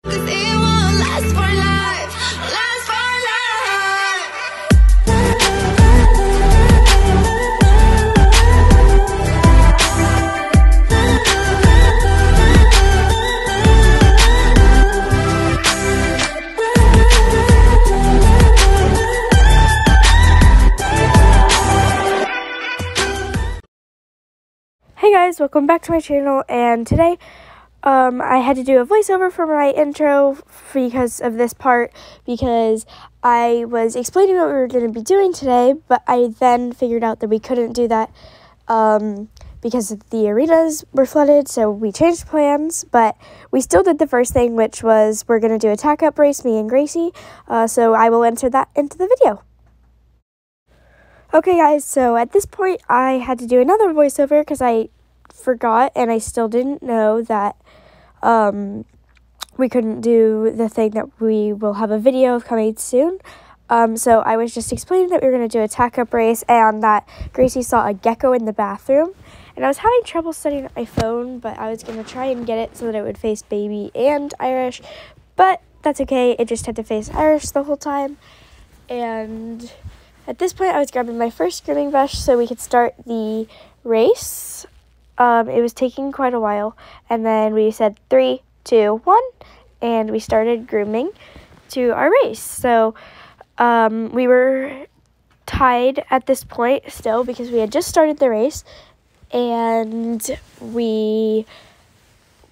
'Cause it won't last for life, last for life. Hey guys, welcome back to my channel, and today I had to do a voiceover for my intro because of this part, because I was explaining what we were going to be doing today, but I then figured out that we couldn't do that because the arenas were flooded, so we changed plans, but we still did the first thing, which was we're going to do a tack up race, me and Gracie, so I will enter that into the video. Okay guys, so at this point I had to do another voiceover because I forgot and I still didn't know that we couldn't do the thing that we will have a video of coming soon. So I was just explaining that we were going to do a tack up race and that Gracie saw a gecko in the bathroom. And I was having trouble setting up my phone, but I was going to try and get it so that it would face baby and Irish. But that's okay, it just had to face Irish the whole time. And at this point, I was grabbing my first grooming brush so we could start the race. It was taking quite a while, and then we said 3, 2, 1, and we started grooming to our race. So we were tied at this point still because we had just started the race, and we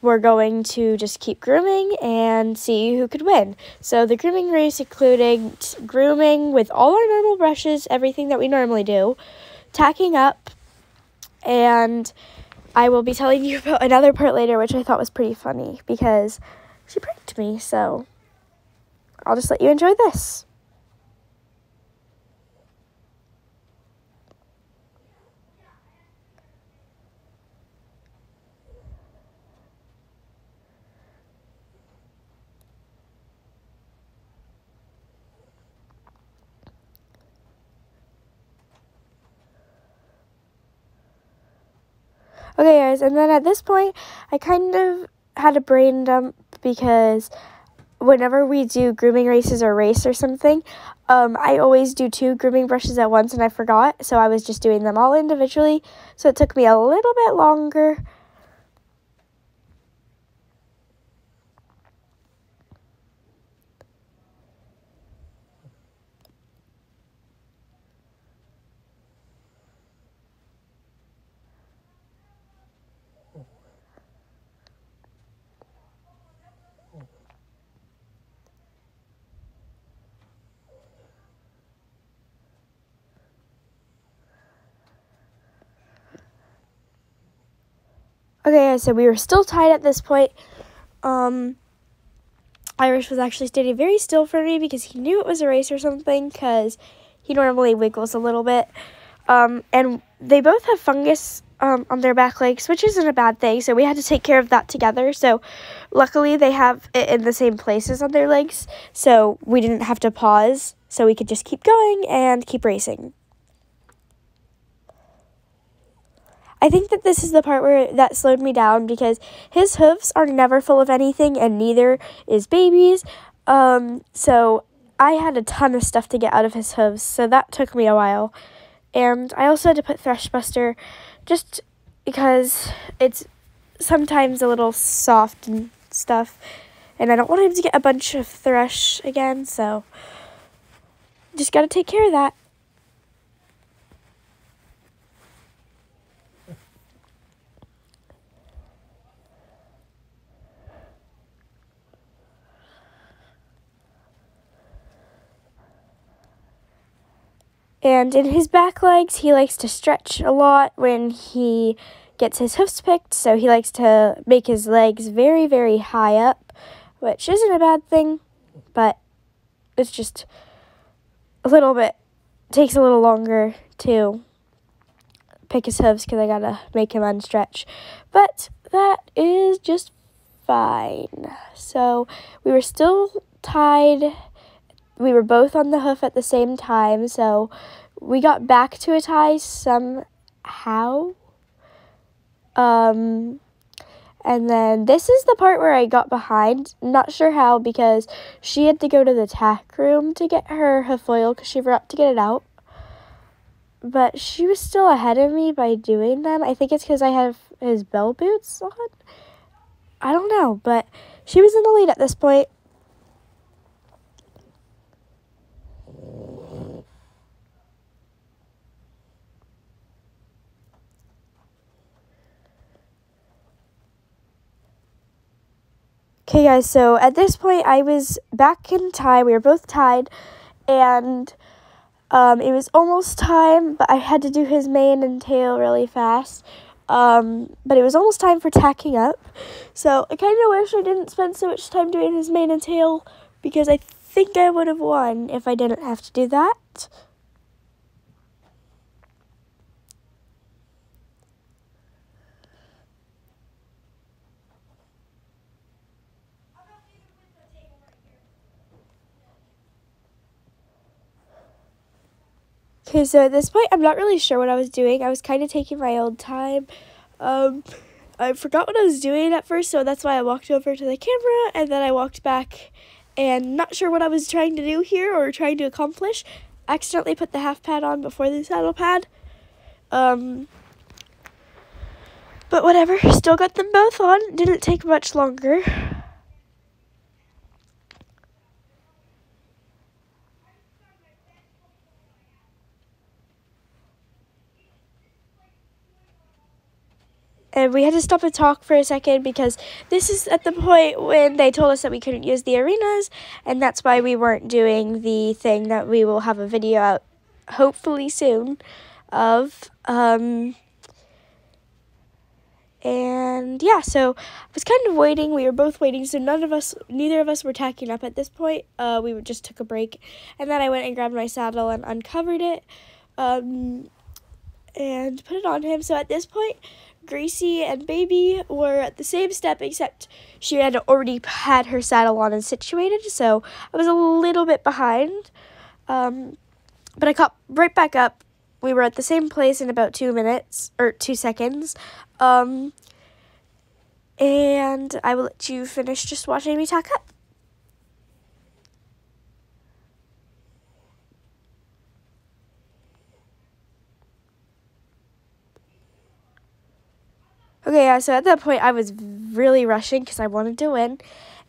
were going to just keep grooming and see who could win. So the grooming race included grooming with all our normal brushes, everything that we normally do, tacking up, and I will be telling you about another part later, which I thought was pretty funny because she pranked me, so I'll just let you enjoy this. Okay guys, and then at this point, I kind of had a brain dump because whenever we do grooming races or race or something, I always do 2 grooming brushes at once and I forgot, so I was just doing them all individually, so it took me a little bit longer. Okay, so we were still tied at this point. Irish was actually standing very still for me because he knew it was a race or something, because he normally wiggles a little bit. And they both have fungus on their back legs, which isn't a bad thing, so we had to take care of that together. So luckily they have it in the same places on their legs, so we didn't have to pause, so we could just keep going and keep racing. I think that this is the part where that slowed me down because his hooves are never full of anything and neither is baby's. So I had a ton of stuff to get out of his hooves, so that took me a while. And I also had to put Thrush Buster just because it's sometimes a little soft and stuff. And I don't want him to get a bunch of thrush again, so just got to take care of that. And in his back legs, he likes to stretch a lot when he gets his hoofs picked, so he likes to make his legs very, very high up, which isn't a bad thing, but it's just a little bit, takes a little longer to pick his hooves because I gotta make him unstretch. But that is just fine. So we were still tied. We were both on the hoof at the same time, so we got back to a tie somehow. And then this is the part where I got behind. Not sure how, because she had to go to the tack room to get her foil because she forgot to get it out. But she was still ahead of me by doing them. I think it's because I have his bell boots on. I don't know, but she was in the lead at this point. Okay, guys, so at this point, I was back in time. We were both tied, and it was almost time, but I had to do his mane and tail really fast. But it was almost time for tacking up, so I kind of wish I didn't spend so much time doing his mane and tail, because I think I would have won if I didn't have to do that. Okay, so at this point, I'm not really sure what I was doing. I was kind of taking my own time. I forgot what I was doing at first, so that's why I walked over to the camera, and then I walked back, and not sure what I was trying to do here or trying to accomplish. Accidentally put the half pad on before the saddle pad. But whatever, still got them both on. Didn't take much longer. And we had to stop and talk for a second because this is at the point when they told us that we couldn't use the arenas, and that's why we weren't doing the thing that we will have a video out hopefully soon of. And yeah, so I was kind of waiting. We were both waiting, so neither of us were tacking up at this point. We just took a break, and then I went and grabbed my saddle and uncovered it, and put it on him. So at this point, Gracie and Baby were at the same step, except she had already had her saddle on and situated, so I was a little bit behind. But I caught right back up. We were at the same place in about 2 minutes, or 2 seconds. And I will let you finish just watching me tack up. Okay, yeah, so at that point, I was really rushing because I wanted to win.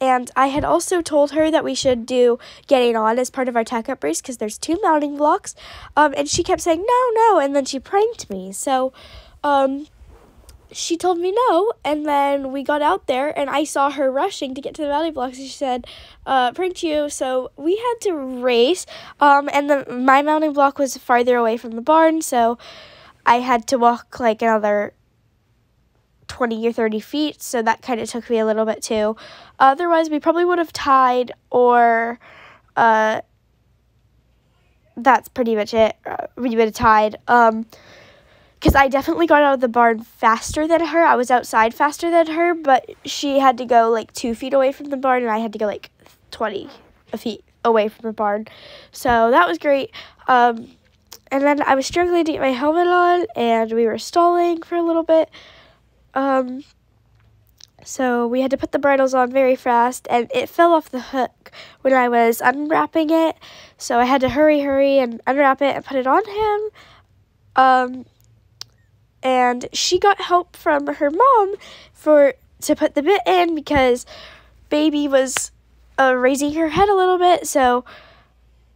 And I had also told her that we should do getting on as part of our tack up race because there's 2 mounting blocks. And she kept saying, no, and then she pranked me. So, she told me no, and then we got out there, and I saw her rushing to get to the mounting blocks, and she said, pranked you. So we had to race, and my mounting block was farther away from the barn, so I had to walk like another 20 or 30 feet, so that kind of took me a little bit too. Otherwise, we probably would have tied, or that's pretty much it. We would have tied, because I definitely got out of the barn faster than her. I was outside faster than her, but she had to go like 2 feet away from the barn, and I had to go like 20 feet away from the barn. So that was great. And then I was struggling to get my helmet on, and we were stalling for a little bit. So we had to put the bridles on very fast, and it fell off the hook when I was unwrapping it. So I had to hurry and unwrap it and put it on him. And she got help from her mom to put the bit in because Baby was raising her head a little bit, so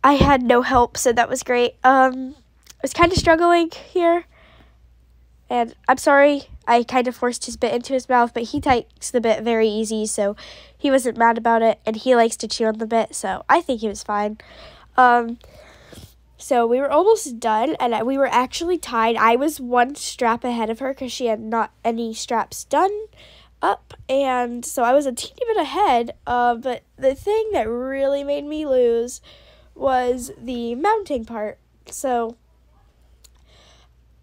I had no help, so that was great. I was kind of struggling here, and I'm sorry, I kind of forced his bit into his mouth, but he takes the bit very easy, so he wasn't mad about it, and he likes to chew on the bit, so I think he was fine. So we were almost done, and we were actually tied. I was 1 strap ahead of her because she had not any straps done up, and so I was a teeny bit ahead. But the thing that really made me lose was the mounting part. So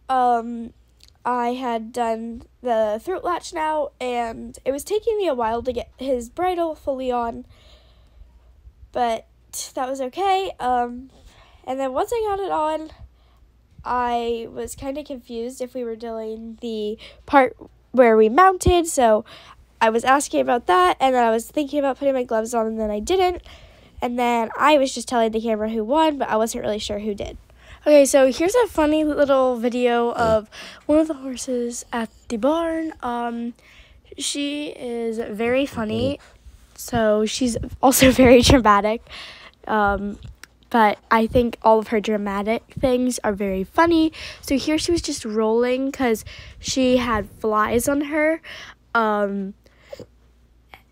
I had done the throat latch now, and it was taking me a while to get his bridle fully on, but that was okay. And then once I got it on, I was kind of confused if we were doing the part where we mounted, so I was asking about that, and then I was thinking about putting my gloves on, and then I didn't. And then I was just telling the camera who won, but I wasn't really sure who did. Okay, so here's a funny little video of one of the horses at the barn. She is very funny, so she's also very dramatic. But I think all of her dramatic things are very funny. So here she was just rolling because she had flies on her.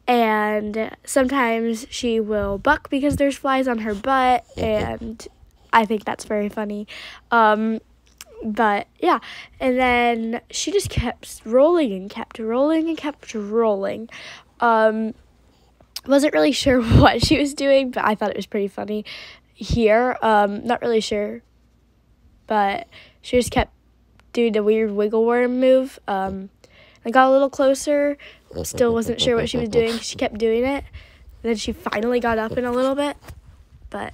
And sometimes she will buck because there's flies on her butt, and I think that's very funny. But yeah, and then she just kept rolling and kept rolling and kept rolling. Wasn't really sure what she was doing, but I thought it was pretty funny here. Not really sure, but she just kept doing the weird wiggle worm move. I got a little closer, still wasn't sure what she was doing. She kept doing it, and then she finally got up in a little bit, but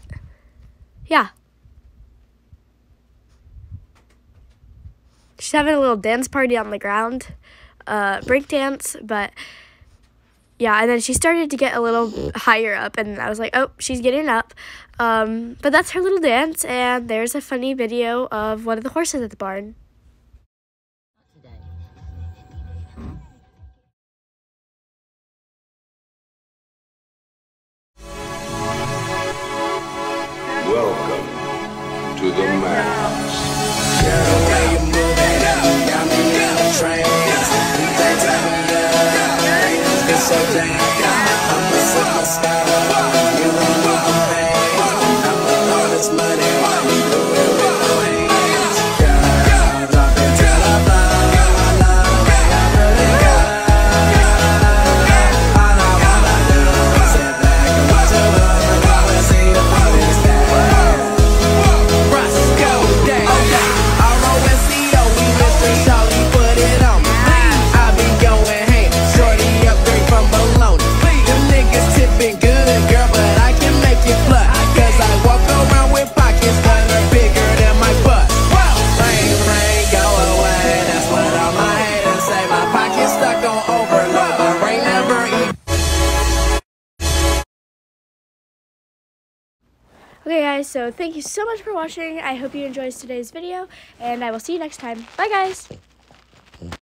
yeah. She's having a little dance party on the ground, break dance, but yeah, and then she started to get a little higher up, and I was like, oh, she's getting up. But that's her little dance, and there's a funny video of one of the horses at the barn. Welcome to the madhouse. Okay guys, so thank you so much for watching. I hope you enjoyed today's video, and I will see you next time. Bye guys!